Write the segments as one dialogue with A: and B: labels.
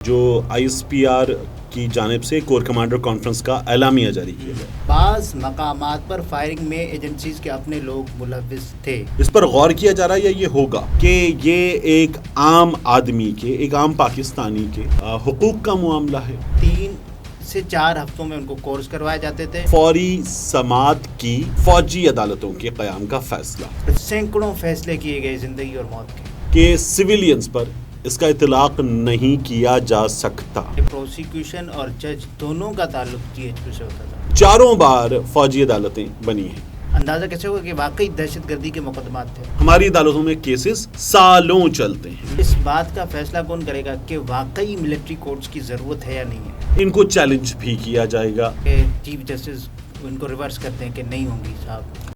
A: جو ISPR کی جانب سے کور کمانڈر کانفرنس کا اعلامیہ جاری کیا گیا۔
B: بعض مقامات پر فائرنگ میں ایجنسیز کے اپنے لوگ ملوث تھے۔
A: اس پر غور کیا جا رہا ہے یا یہ ہوگا کہ یہ ایک عام آدمی کے، ایک عام پاکستانی کے حقوق کا معاملہ ہے۔
B: 3 سے 4 ہفتوں میں ان کو کورس کروائے جاتے تھے۔
A: فوری سماعت کی فوجی عدالتوں کے قیام کا فیصلہ،
B: سینکڑوں فیصلے کیے گئے زندگی اور موت کے،
A: کہ سویلینز پر اس کا اطلاق نہیں کیا جا سکتا۔
B: پروسیکیوشن اور جج دونوں کا تعلق GHQ سے ہوتا تھا۔
A: 4 بار فوجی عدالتیں بنی ہیں۔
B: اندازہ کیسے ہوگا کہ واقعی دہشت گردی کے مقدمات تھے؟
A: ہماری عدالتوں میں کیسز سالوں چلتے ہیں۔
B: اس بات کا فیصلہ کون کرے گا کہ واقعی ملٹری کورٹس کی ضرورت ہے یا نہیں ہے؟
A: ان کو چیلنج بھی کیا جائے گا
B: کہ چیف جسٹس ان کو ریورس کرتے ہیں کہ نہیں ہوں گی صاحب۔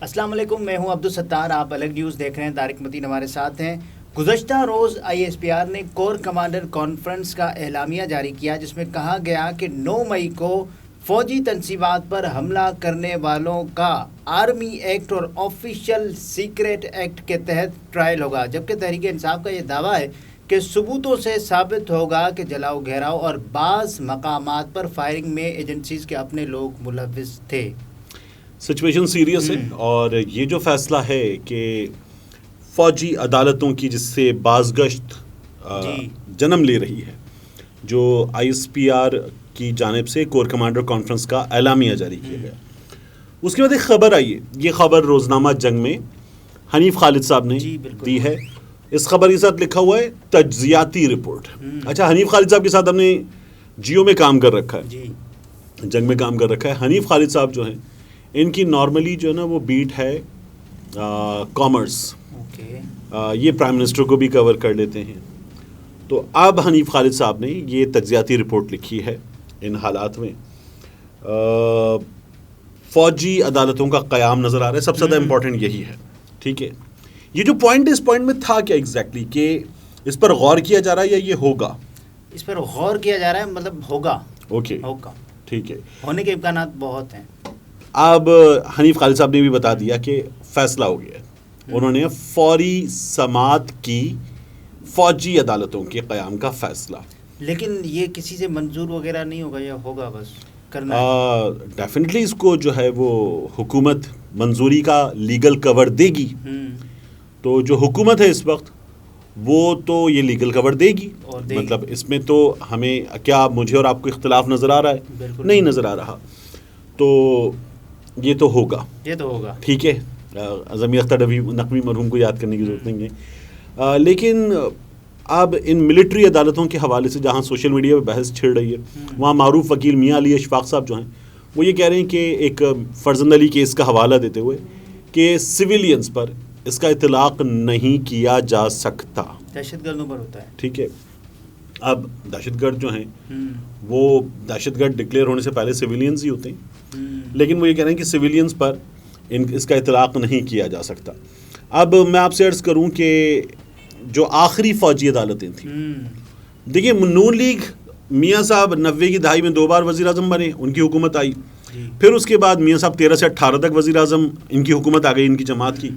B: السلام علیکم، میں ہوں عبدالستار، آپ الگ نیوز دیکھ رہے ہیں۔ طارق متین ہمارے ساتھ ہیں۔ گزشتہ روز ISPR نے کور کمانڈر کانفرنس کا اعلامیہ جاری کیا، جس میں کہا گیا کہ 9 مئی کو فوجی تنصیبات پر حملہ کرنے والوں کا آرمی ایکٹ اور آفیشل سیکریٹ ایکٹ کے تحت ٹرائل ہوگا، جبکہ تحریک انصاف کا یہ دعویٰ ہے کہ ثبوتوں سے ثابت ہوگا کہ جلاؤ گھیراؤ اور بعض مقامات پر فائرنگ میں ایجنسیز کے اپنے لوگ ملوث تھے۔
A: سچویشن سیریس ہے، اور یہ جو فیصلہ ہے کہ فوجی عدالتوں کی جس سے بازگشت جنم لے رہی ہے، جو ISPR کی جانب سے کور کمانڈر کانفرنس کا اعلامیہ جاری کیا گیا، اس کے بعد ایک خبر آئی ہے۔ یہ خبر روزنامہ جنگ میں حنیف خالد صاحب نے دی ہے۔ اس خبر کے ساتھ لکھا ہوا ہے تجزیاتی رپورٹ۔ اچھا، حنیف خالد صاحب کے ساتھ ہم نے جیو میں کام کر رکھا ہے، جنگ میں کام کر رکھا ہے۔ حنیف خالد صاحب جو ہیں، ان کی نارملی جو ہے نا وہ بیٹ ہے کامرس، یہ پرائم منسٹر کو بھی کور کر لیتے ہیں۔ تو اب حنیف خالد صاحب نے یہ تجزیاتی رپورٹ لکھی ہے ان حالات میں۔ فوجی عدالتوں کا قیام نظر آ رہا ہے، سب سے زیادہ امپورٹنٹ یہی ہے، ٹھیک ہے۔ یہ جو پوائنٹ اس پوائنٹ میں تھا کیا ایگزیکٹلی، کہ اس پر غور کیا جا رہا ہے یا یہ ہوگا؟
B: اس پر غور کیا جا رہا ہے، مطلب ہوگا۔
A: اوکے،
B: ہوگا،
A: ٹھیک ہے۔
B: ہونے کے امکانات بہت ہیں۔
A: اب حنیف خالد صاحب نے بھی بتا دیا کہ فیصلہ ہو گیا ہے۔ انہوں نے فوری سماعت کی فوجی عدالتوں کے قیام کا فیصلہ۔
B: لیکن یہ کسی سے منظور وغیرہ نہیں ہوگا یا ہوگا بس کرنا؟
A: ڈیفینیٹلی اس کو جو ہے وہ حکومت منظوری کا لیگل کور دے گی۔ تو جو حکومت ہے اس وقت، وہ تو یہ لیگل کور دے گی، مطلب اس میں تو ہمیں کیا مجھے اور آپ کو اختلاف نظر آ رہا ہے؟ نہیں نظر آ رہا۔ تو یہ تو ہوگا،
B: یہ تو ہوگا،
A: ٹھیک ہے۔ ضمیر اختر نقوی مرحوم کو یاد کرنے کی ضرورت نہیں ہے۔ لیکن اب ان ملٹری عدالتوں کے حوالے سے جہاں سوشل میڈیا پہ بحث چھڑ رہی ہے، وہاں معروف وکیل میاں علی اشفاق صاحب جو ہیں، وہ یہ کہہ رہے ہیں کہ ایک فرزند علی کیس کا حوالہ دیتے ہوئے کہ سویلینز پر اس کا اطلاق نہیں کیا جا سکتا،
B: دہشت گردوں پر ہوتا ہے،
A: ٹھیک ہے۔ اب دہشت گرد جو ہیں وہ دہشت گرد ڈکلیئر ہونے سے پہلے سویلینز ہی ہوتے ہیں، لیکن وہ یہ کہہ رہے ہیں کہ سویلینز پر اس کا اطلاق نہیں کیا جا سکتا۔ اب میں آپ سے عرض کروں کہ جو آخری فوجی عدالتیں تھیں، دیکھیے نون لیگ میاں صاحب 90 کی دہائی میں 2 بار وزیر اعظم بنے، ان کی حکومت آئی۔ پھر اس کے بعد میاں صاحب 13 سے 18 تک وزیر اعظم، ان کی حکومت آ گئی، ان کی جماعت کی۔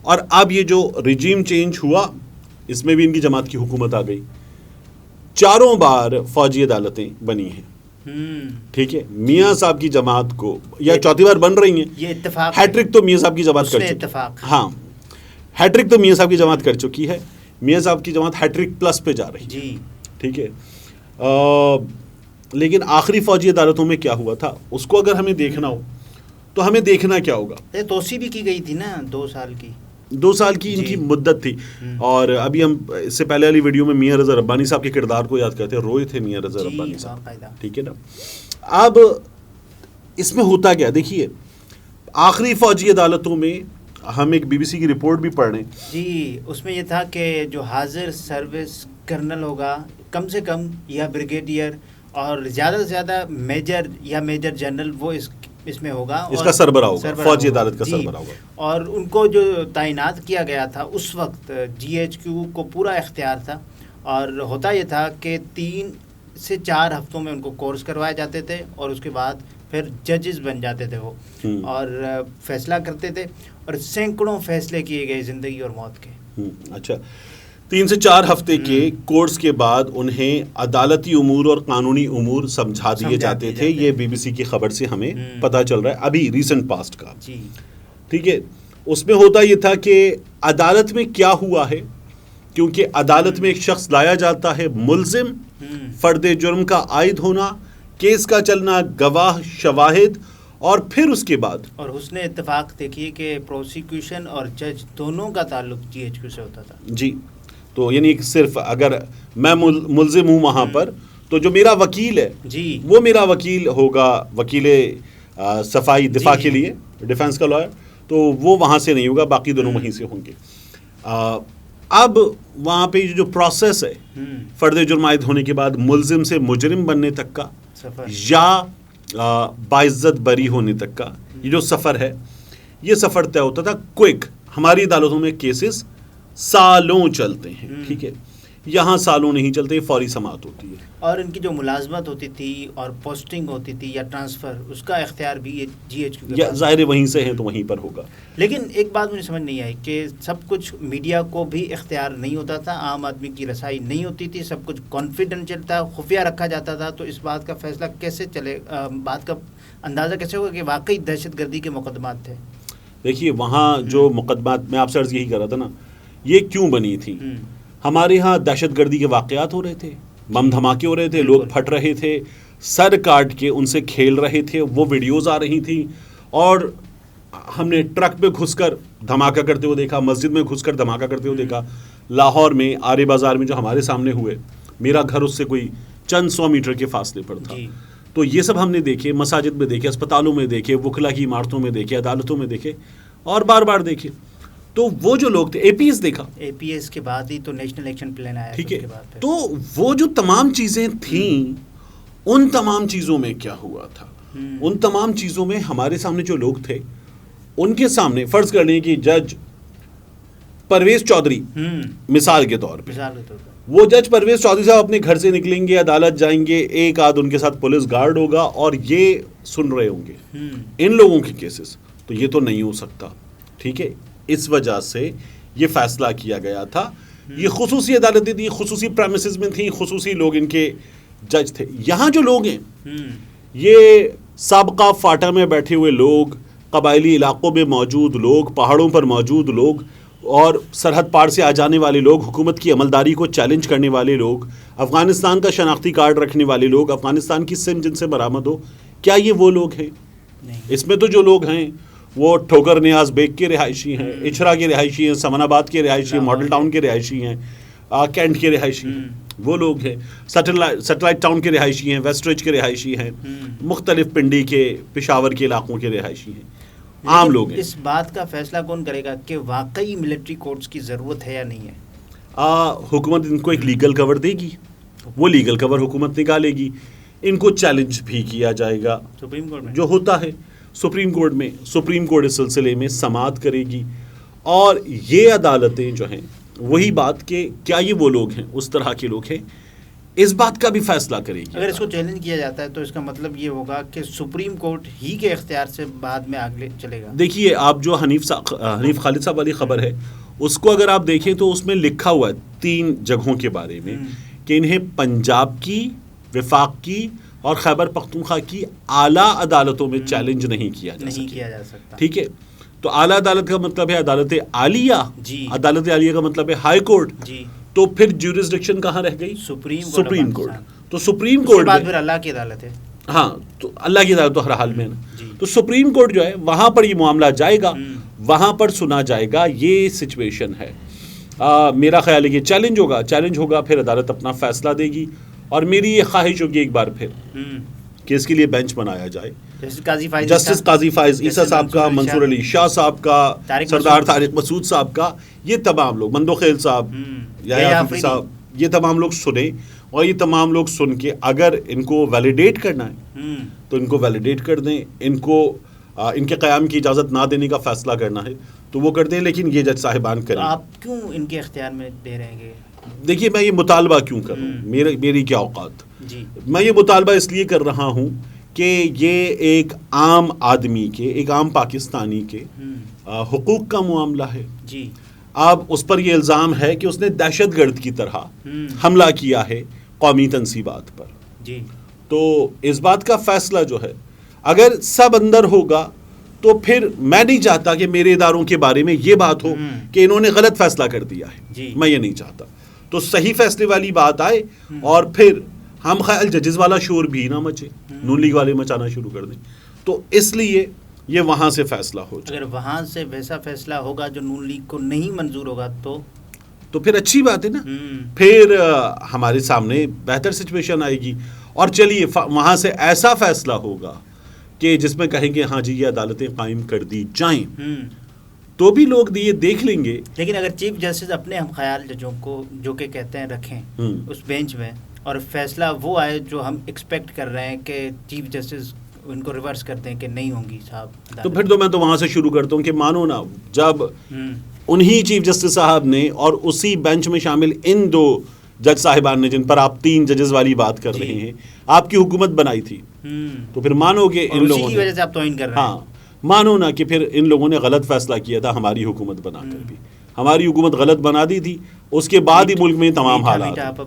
A: اور اب یہ جو رجیم چینج ہوا، اس میں بھی ان کی جماعت کی حکومت آ گئی۔ 4 بار فوجی عدالتیں بنی ہیں، ٹھیک ہے۔ میاں صاحب کی جماعت کو یا 4تھی بار بن رہی ہیں،
B: یہ اتفاق
A: ہیٹرک تو میاں صاحب کی جماعت کر چکی ہے۔ ہاں، ہیٹرک تو میاں صاحب کی جماعت کر چکی ہے، میاں صاحب کی جماعت ہیٹرک پلس پہ جا رہی ہے، ٹھیک ہے۔ لیکن آخری فوجی عدالتوں میں کیا ہوا تھا، اس کو اگر ہمیں دیکھنا ہو تو ہمیں دیکھنا کیا ہوگا؟
B: توسیع بھی کی گئی تھی نا 2 سال کی،
A: 2 سال کی ان کی مدت تھی۔ اور ابھی ہم اس سے پہلے والی ویڈیو میں میاں رضا ربانی صاحب کے کردار کو یاد کرتے ہیں، روئے تھے میاں رضا ربانی صاحب، ٹھیک ہے نا۔ اب اس میں ہوتا کیا، دیکھیے آخری فوجی عدالتوں میں ہم ایک BBC کی رپورٹ بھی پڑھ رہے ہیں
B: جی، اس میں یہ تھا کہ جو حاضر سروس کرنل ہوگا کم سے کم یا بریگیڈیئر اور زیادہ سے زیادہ میجر یا میجر جنرل، وہ اس میں ہوگا،
A: اس کا سربراہ ہوگا، فوجی عدالت کا سربراہ ہوگا۔
B: اور ان کو جو تعینات کیا گیا تھا اس وقت GHQ کو پورا اختیار تھا، اور ہوتا یہ تھا کہ 3 سے 4 ہفتوں میں ان کو کورس کروائے جاتے تھے، اور اس کے بعد پھر ججز بن جاتے تھے وہ اور فیصلہ کرتے تھے اور سینکڑوں فیصلے کیے گئے زندگی اور موت کے.
A: اچھا 3 سے 4 ہفتے کے کورس کے بعد انہیں عدالتی امور اور قانونی امور سمجھا دیے جاتے تھے. یہ بی بی سی کی خبر سے ہمیں پتہ چل رہا ہے ابھی ریسنٹ پاسٹ کا. ٹھیک ہے, اس میں ہوتا یہ تھا کہ عدالت میں کیا ہوا ہے, کیونکہ عدالت میں ایک شخص لایا جاتا ہے ملزم, فرد جرم کا عائد ہونا, کیس کا چلنا, گواہ, شواہد, اور پھر اس کے بعد
B: اور حسن اتفاق دیکھیے کہ پروسیکیوشن اور جج دونوں کا تعلق جی ایچ کیو سے ہوتا تھا.
A: جی, تو یعنی صرف اگر میں ملزم ہوں وہاں پر تو جو میرا وکیل ہے
B: جی
A: وہ میرا وکیل ہوگا, وکیل صفائی دفاع کے لیے, ڈیفینس کا لائر, تو وہ وہاں سے نہیں ہوگا, باقی دونوں وہیں سے ہوں گے. اب وہاں پہ جو پروسیس ہے فرد جرم عائد ہونے کے بعد ملزم سے مجرم بننے تک کا یا باعزت بری ہونے تک کا یہ جو سفر ہے, یہ سفر طے ہوتا تھا کوئک. ہماری عدالتوں میں کیسز سالوں چلتے ہیں, ٹھیک ہے, یہاں سالوں نہیں چلتے, فوری سماعت ہوتی ہے.
B: اور ان کی جو ملازمت ہوتی تھی اور پوسٹنگ ہوتی تھی یا ٹرانسفر, اس کا اختیار بھی جی ایچ کیو
A: یا ظاہر وہیں سے ہیں تو وہیں پر ہوگا.
B: لیکن ایک بات مجھے سمجھ نہیں آئی کہ سب کچھ میڈیا کو بھی اختیار نہیں ہوتا تھا, عام آدمی کی رسائی نہیں ہوتی تھی, سب کچھ کانفیڈنشیل تھا, خفیہ رکھا جاتا تھا. تو اس بات کا فیصلہ کیسے چلے, بات کا اندازہ کیسے ہوگا کہ واقعی دہشت گردی کے مقدمات تھے؟
A: دیکھیے وہاں جو مقدمات, میں آپ سے عرض یہی کر رہا تھا نا, یہ کیوں بنی تھی. ہمارے ہاں دہشت گردی کے واقعات ہو رہے تھے, بم دھماکے ہو رہے تھے, لوگ پھٹ رہے تھے, سر کاٹ کے ان سے کھیل رہے تھے, وہ ویڈیوز آ رہی تھیں, اور ہم نے ٹرک پہ گھس کر دھماکہ کرتے ہوئے دیکھا, مسجد میں گھس کر دھماکہ کرتے ہوئے دیکھا. لاہور میں آرے بازار میں جو ہمارے سامنے ہوئے, میرا گھر اس سے کوئی چند 100 میٹر کے فاصلے پر تھا. تو یہ سب ہم نے دیکھے, مساجد میں دیکھے, اسپتالوں میں دیکھے, وکلا کی عمارتوں میں دیکھے, عدالتوں میں دیکھے, اور بار بار دیکھے. تو وہ جو لوگ تھے, اے پی ایس دیکھا,
B: اے پی ایس کے بعد ہی تو نیشنل ایکشن پلان آیا,
A: ٹھیک ہے. تو وہ جو تمام چیزیں تھیں, ان تمام چیزوں میں کیا ہوا تھا, ان تمام چیزوں میں ہمارے سامنے جو لوگ تھے, ان کے سامنے فرض کر لیں کہ جج پرویز چودھری مثال کے طور پہ, وہ جج پرویز چودھری صاحب اپنے گھر سے نکلیں گے, عدالت جائیں گے, ایک آدھ ان کے ساتھ پولیس گارڈ ہوگا اور یہ سن رہے ہوں گے ان لوگوں کے کیسز. تو یہ تو نہیں ہو سکتا, ٹھیک ہے. اس وجہ سے یہ فیصلہ کیا گیا تھا. یہ خصوصی عدالتیں تھیں, خصوصی پریمیسز میں تھیں, خصوصی لوگ ان کے جج تھے. یہاں جو لوگ ہیں یہ سابقہ فاٹا میں بیٹھے ہوئے لوگ, قبائلی علاقوں میں موجود لوگ, پہاڑوں پر موجود لوگ, اور سرحد پار سے آ جانے والے لوگ, حکومت کی عملداری کو چیلنج کرنے والے لوگ, افغانستان کا شناختی کارڈ رکھنے والے لوگ, افغانستان کی سم جن سے برآمد ہو, کیا یہ وہ لوگ ہیں؟ اس میں تو جو لوگ ہیں وہ ٹھوکر نیاز بیگ کے رہائشی ہیں, اچھرا کے رہائشی ہیں, سمن آباد کے رہائشی ہیں, ماڈل ٹاؤن کے رہائشی ہیں, کینٹ کے رہائشی ہیں, وہ لوگ ہیں. سیٹلائٹ ٹاؤن کے رہائشی ہیں, ویسٹ رچ کے رہائشی ہیں, مختلف پنڈی کے, پشاور کے علاقوں کے رہائشی ہیں, عام لوگ ہیں.
B: اس بات کا فیصلہ کون کرے گا کہ واقعی ملٹری کورٹس کی ضرورت ہے یا نہیں ہے؟
A: حکومت ان کو ایک لیگل کور دے گی, وہ لیگل کور حکومت نکالے گی, ان کو چیلنج بھی کیا جائے گا
B: سپریم کورٹ میں,
A: جو ہوتا ہے سپریم کورٹ میں. سپریم کورٹ اس سلسلے میں سماعت کرے گی, اور یہ عدالتیں جو ہیں وہی بات کہ کیا یہ وہ لوگ ہیں, اس طرح کے لوگ ہیں, اس بات کا بھی فیصلہ کرے گی.
B: اگر اس کو چیلنج کیا جاتا ہے تو اس کا مطلب یہ ہوگا کہ سپریم کورٹ ہی کے اختیار سے بعد میں آگے چلے گا.
A: دیکھیے آپ جو حنیف خالد صاحب والی خبر ہے, اس کو اگر آپ دیکھیں تو اس میں لکھا ہوا ہے 3 جگہوں کے بارے میں کہ انہیں پنجاب کی, وفاق کی اور خیبر پختونخوا کی اعلیٰ عدالتوں میں چیلنج نہیں کیا جا
B: سکتا.
A: ٹھیک ہے, تو اعلیٰ عدالت کا مطلب ہے عدالت عالیہ, عدالت عالیہ کا مطلب ہے ہائی کورٹ. تو پھر جیورسڈکشن کہاں رہ گئی؟ Supreme court. تو سپریم کورٹ
B: پھر اللہ کی عدالت ہے.
A: ہاں, تو اللہ کی عدالت تو ہر حال میں ہے نا. تو سپریم کورٹ جو ہے وہاں پر یہ معاملہ جائے گا, وہاں پر سنا جائے گا. یہ سچویشن ہے. میرا خیال ہے کہ چیلنج ہوگا, پھر عدالت اپنا فیصلہ دے گی. اور میری یہ خواہش ہوگی ایک بار پھر کہ اس کے لیے بینچ بنایا جائے. جسٹس قاضی فائز عیسیٰ صاحب کا, منصور علی شاہ صاحب کا, سردار طارق مسعود صاحب کا, یہ تمام لوگ, مندوخیل صاحب, یحییٰ آفریدی صاحب, یہ تمام لوگ سنیں, اور یہ تمام لوگ سن کے اگر ان کو ویلیڈیٹ کرنا ہے تو ان کو ویلیڈیٹ کر دیں. ان کو ان کے قیام کی اجازت نہ دینے کا فیصلہ کرنا ہے تو وہ کر دیں, لیکن یہ جج صاحبان کریں.
B: آپ کیوں ان کے اختیار میں دے رہے ہیں؟
A: دیکھیے میں یہ مطالبہ کیوں کر رہا ہوں, میری کیا اوقات. میں یہ مطالبہ اس لیے کر رہا ہوں کہ یہ ایک عام آدمی کے، ایک عام پاکستانی کے حقوق کا معاملہ ہے.
B: جی.
A: اب اس پر یہ الزام ہے کہ اس نے دہشت گرد کی طرح حملہ کیا ہے قومی تنصیبات پر.
B: جی.
A: تو اس بات کا فیصلہ جو ہے اگر سب اندر ہوگا تو پھر میں نہیں چاہتا کہ میرے اداروں کے بارے میں یہ بات ہو کہ انہوں نے غلط فیصلہ کر دیا ہے.
B: جی.
A: میں یہ نہیں چاہتا. تو صحیح فیصلے والی بات آئے اور پھر ہم خیال ججز والا شور بھی نہ مچے، نون لیگ والے مچانا شروع کر دیں. تو اس لیے یہ وہاں سے فیصلہ ہو جائے.
B: اگر وہاں سے ویسا فیصلہ ہوگا جو نون لیگ کو نہیں منظور ہوگا تو
A: پھر اچھی بات ہے نا. پھر ہمارے سامنے بہتر سچویشن آئے گی. اور چلیے وہاں سے ایسا فیصلہ ہوگا کہ جس میں کہیں گے ہاں جی یہ عدالتیں قائم کر دی جائیں، تو بھی لوگ یہ دیکھ لیں گے.
B: لیکن اگر چیف جسٹس اپنے ہم خیال ججوں کو جو کہ کہتے ہیں رکھیں اس بینچ میں، اور فیصلہ وہ آئے جو ہم ایکسپیکٹ کر رہے ہیں کہ چیف جسٹس ان کو ریورس کرتے ہیں کہ نہیں ہوں گی صاحب،
A: تو پھر تو میں تو وہاں سے شروع کرتا ہوں کہ مانو نا جب انہی چیف جسٹس صاحب نے اور اسی بینچ میں شامل ان دو جج صاحبان نے جن پر آپ 3 ججز والی بات کر رہے ہیں آپ کی حکومت بنائی تھی، تو پھر مانو گے ان لوگوں
B: کی وجہ سے آپ توہین کر رہے ہیں.
A: ہاں مانو نا کہ پھر ان لوگوں نے غلط فیصلہ کیا تھا ہماری حکومت بنا کر بھی. ہماری حکومت غلط بنا دی تھی، اس کے بعد ہی ملک میں تمام حالات،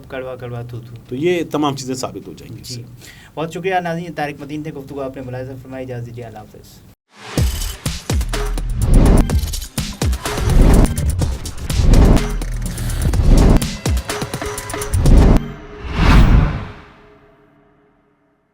A: تو یہ تمام چیزیں ثابت ہو جائیں گی.
B: بہت شکریہ ناظرین. طارق متین تھے، گفتگو آپ نے ملاحظہ فرمائی. اجازت دیجیے. اللہ حافظ.